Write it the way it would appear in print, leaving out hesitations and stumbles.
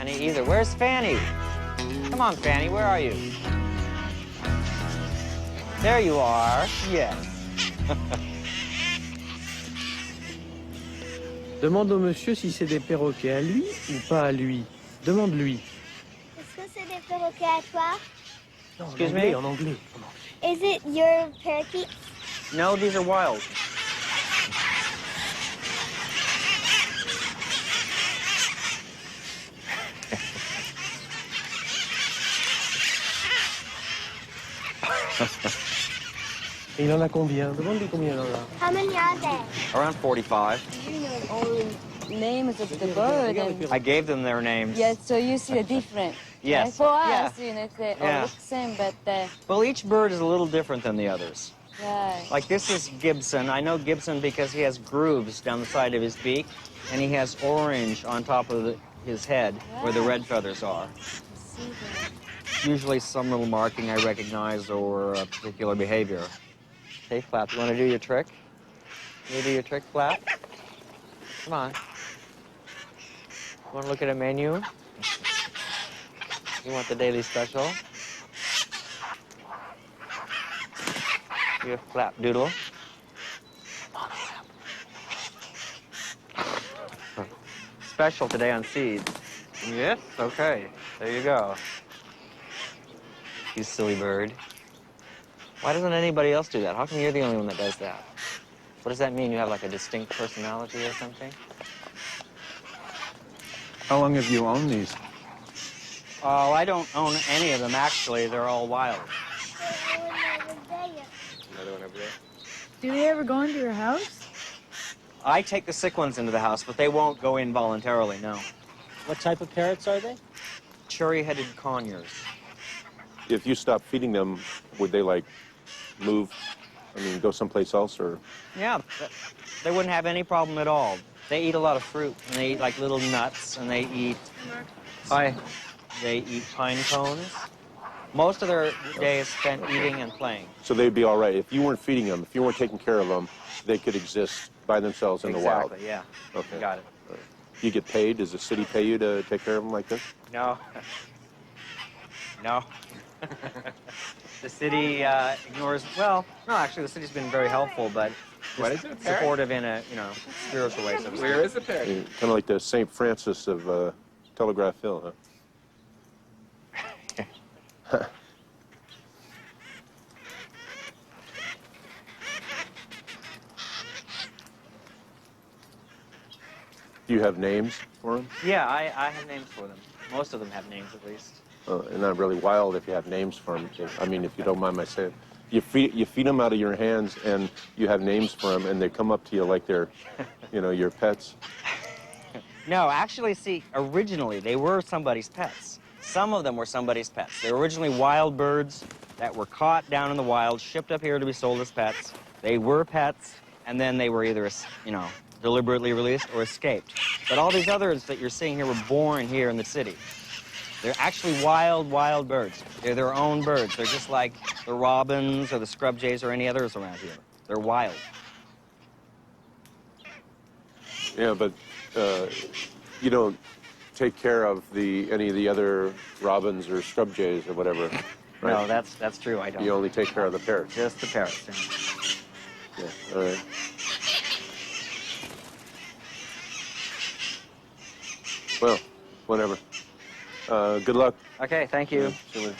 Fanny either. Where's Fanny? Come on, Fanny, where are you? There you are. Yes. Demande au monsieur si c'est des perroquets à lui ou pas à lui. Demande-lui. Est-ce que c'est des perroquets à toi? Non, Excuse me? en anglais. Is it your parakeet? No, these are wild. Et il en a combien? Demande-lui combien il en a. How many are there? Around 45. You know all names of the bird. And, I gave them their names. yeah, so you see the difference. Yes. Right? For us, Yeah. you know, they Yeah. all look the same, but Well, each bird is a little different than the others. right. Like this is Gibson. I know Gibson because he has grooves down the side of his beak, and he has orange on top of his head where the red feathers are. See that. Usually some little marking I recognize or a particular behavior. Okay, Flap, you want to do your trick? You do your trick, Flap? Come on. You want to look at a menu? You want the daily special? You Flap Doodle. Special today on seeds. Yes, okay. There you go. You silly bird. Why doesn't anybody else do that? How come you're the only one that does that? What does that mean? You have like a distinct personality or something? How long have you owned these? Oh, I don't own any of them, actually. They're all wild. Another one over there. Do they ever go into your house? I take the sick ones into the house, but they won't go in voluntarily, no. What type of parrots are they? Cherry-headed conures. If you stop feeding them, would they, like, move, I mean, go someplace else, or? Yeah, they wouldn't have any problem at all. They eat a lot of fruit, and they eat like little nuts, and they eat pine cones. Most of their day is spent eating and playing. So they'd be all right. If you weren't feeding them, if you weren't taking care of them, they could exist by themselves in the wild. Exactly, yeah. Okay. You got it. You get paid? Does the city pay you to take care of them like this? No. No. The city ignores, well, no, actually, the city's been very helpful, but What is it, a parrot? supportive in a, spiritual way. So to Where speak. is the parrot? Kind of like the St. Francis of Telegraph Hill, huh? Do you have names for them? Yeah, I have names for them. Most of them have names, at least. And not really wild if you have names for them. I mean, if you don't mind my saying. You feed them out of your hands, and you have names for them, and they come up to you like they're, your pets. No, actually, see, originally, they were somebody's pets. Some of them were somebody's pets. They were originally wild birds that were caught down in the wild, shipped up here to be sold as pets. They were pets, and then they were either, deliberately released or escaped. But all these others that you're seeing here were born here in the city. They're actually wild birds. They're their own birds. They're just like the robins or the scrub jays or any others around here. They're wild. Yeah, but you don't take care of any of the other robins or scrub jays or whatever, right? No, that's true. I don't. You only take care of the parrots. Just the parrots. Yeah. Yeah, all right. Well, whatever. Good luck. Okay, thank you. See you later.